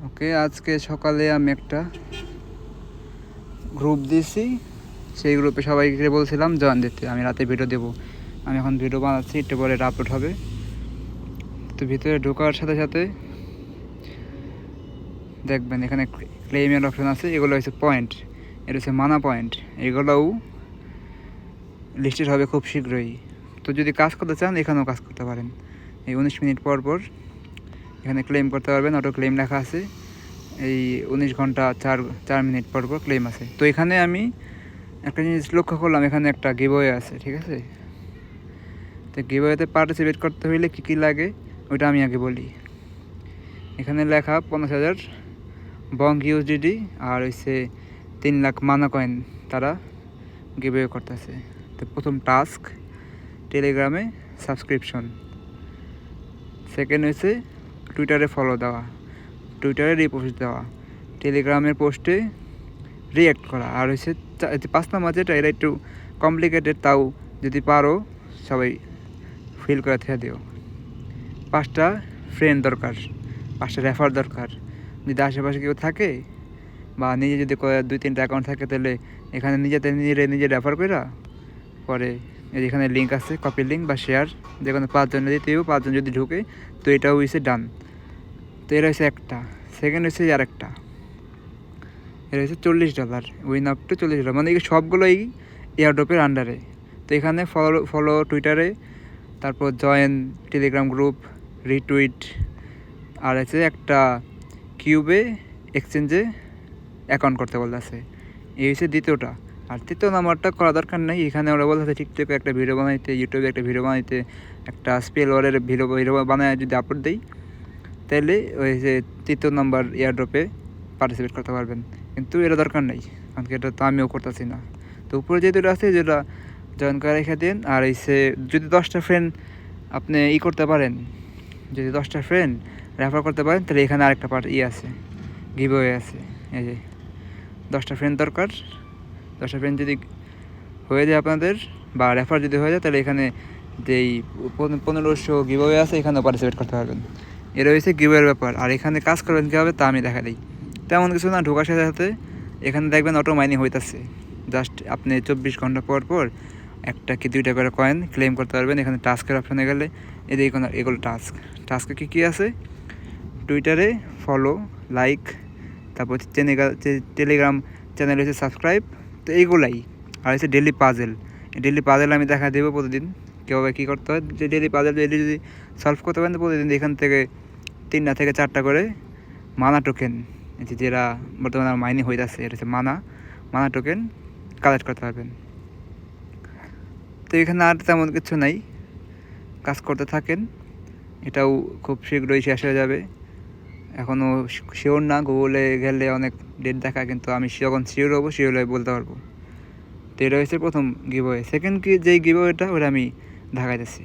ওকে, আজকে সকালে আমি একটা গ্রুপ দিয়েছি, সেই গ্রুপে সবাইকে বলছিলাম জয়েন দিতে। আমি রাতে ভিডিও দেবো, আমি এখন ভিডিও বানাচ্ছি, একটু পরে এটা আপলোড হবে। তো ভিতরে ঢোকার সাথে সাথে দেখবেন এখানে ক্লেমের অপশন আছে, এগুলো হচ্ছে পয়েন্ট, এটা হচ্ছে মানা পয়েন্ট, এগুলোও লিস্টেড হবে খুব শীঘ্রই। তো যদি কাজ করতে চান এখানেও কাজ করতে পারেন। এই 19 মিনিট পর পর এখানে ক্লেম করতে পারবেন, অটো ক্লেম লেখা আছে। এই 19 ঘন্টা 4 মিনিট পর পর ক্লেম আছে। তো এখানে আমি একটা জিনিস লক্ষ্য করলাম, এখানে একটা গিভওয়ে আছে, ঠিক আছে? তো গিভওয়েতে পার্টিসিপেট করতে হইলে কী কী লাগে ওইটা আমি আগে বলি। এখানে লেখা 50,000 বং ইউএসডিটি আর হচ্ছে 3 লাখ মানা কয়েন তারা গিভওয়ে করতেছে। তো প্রথম টাস্ক টেলিগ্রামে সাবস্ক্রিপশন, সেকেন্ড হচ্ছে টুইটারে ফলো দেওয়া, টুইটারে রিপোস্ট দেওয়া, টেলিগ্রামের পোস্টে রিঅ্যাক্ট করা, আর হচ্ছে 5 নাম্বার যেটা এটা একটু কমপ্লিকেটেড, তাও যদি পারো সবাই ফিল করে থেকে দিও। 5টা ফ্রেন্ড দরকার, 5টা রেফার দরকার। যদি আশেপাশে কেউ থাকে বা নিজে যদি 2-3টা অ্যাকাউন্ট থাকে তাহলে এখানে নিজে রেফার করে পরে এখানে লিঙ্ক আছে, কপি লিঙ্ক বা শেয়ার, যে কোনো 5 জনে দিতে হবে। 5 জন যদি ঢুকে তো এটাও হয়েছে ডান। তো এটা হচ্ছে একটা। সেকেন্ড হচ্ছে আর একটা, এটা হচ্ছে $40, উইন আপ টু $40, মানে এই সবগুলোই এয়ারড্রপের আন্ডারে। তো এখানে ফলো টুইটারে, তারপর জয়েন টেলিগ্রাম গ্রুপ, রিটুইট, আর হচ্ছে একটা কিউবে এক্সচেঞ্জে অ্যাকাউন্ট করতে বলতেছে। এই হচ্ছে দ্বিতীয়টা। আর তৃতীয় নাম্বারটা করা দরকার নেই, এখানে ওরা বলতেছে টিকটকে একটা ভিডিও বানাইতে, ইউটিউবে একটা ভিডিও বানাইতে, একটা স্পেল ওয়ারের ভিডিও বানায় যদি আপলোড দিই তাহলে ওই যে তৃতীয় নাম্বার এয়ারড্রপে পার্টিসিপেট করতে পারবেন। কিন্তু এটা দরকার নেই, কারণ এটা তো আমিও করতেছি না। তো উপরে যে দুটো আছে যেটা জয়েন করে রেখে দিন। আর এসে যদি 10টা ফ্রেন্ড আপনি করতে পারেন, যদি 10টা ফ্রেন্ড রেফার করতে পারেন তাহলে এখানে আরেকটা আছে, গিভওয়ে আছে। এই যে 10টা ফ্রেন্ড দরকার, 10টা ফ্রেন্ড যদি হয়ে যায় আপনাদের বা রেফার যদি হয়ে যায় তাহলে এখানে যেই 1500 গিভওয়ে আছে এখানেও পার্টিসিপেট করতে পারবেন। এর হয়েছে গিভওয়ের ব্যাপার। আর এখানে কাজ করবেন কীভাবে তা আমি দেখা দিই। তেমন কিছু না, ঢোকার সাথে সাথে এখানে দেখবেন অটো মাইনিং হইতেছে। জাস্ট আপনি 24 ঘন্টা পর পর একটা কি 2টা করে কয়েন ক্লেম করতে পারবেন। এখানে টাস্কের অপশানে গেলে এগুলো টাস্কে কী আছে, টুইটারে ফলো, লাইক, তারপর টেলিগ্রাম চ্যানেল হচ্ছে সাবস্ক্রাইব, তো এইগুলাই। আর হচ্ছে ডেলি পাজেল আমি দেখা দেবো প্রতিদিন কীভাবে কী করতে হয়। যে ডেলি পাজেল যদি সলভ করতে পারেন প্রতিদিন এখান থেকে 3টা থেকে 4টা করে মানা টোকেন, যেটা বর্তমানে মাইনিং হইতেছে, এটা হচ্ছে মানা টোকেন কালেক্ট করতে পারবেন। তো এখানে আর তেমন কিছু নাই, কাজ করতে থাকেন, এটাও খুব শীঘ্রই শেষ হয়ে যাবে। এখনও শিওর না, গুগলে গেলে অনেক ডেট দেখা, কিন্তু আমি যখন শিওর হবো শিওর হয়ে বলতে পারবো। তো এটা হচ্ছে প্রথম গিভওয়ে। সেকেন্ড যেই গিভওয়েটা ওটা আমি দেখাইতেছি।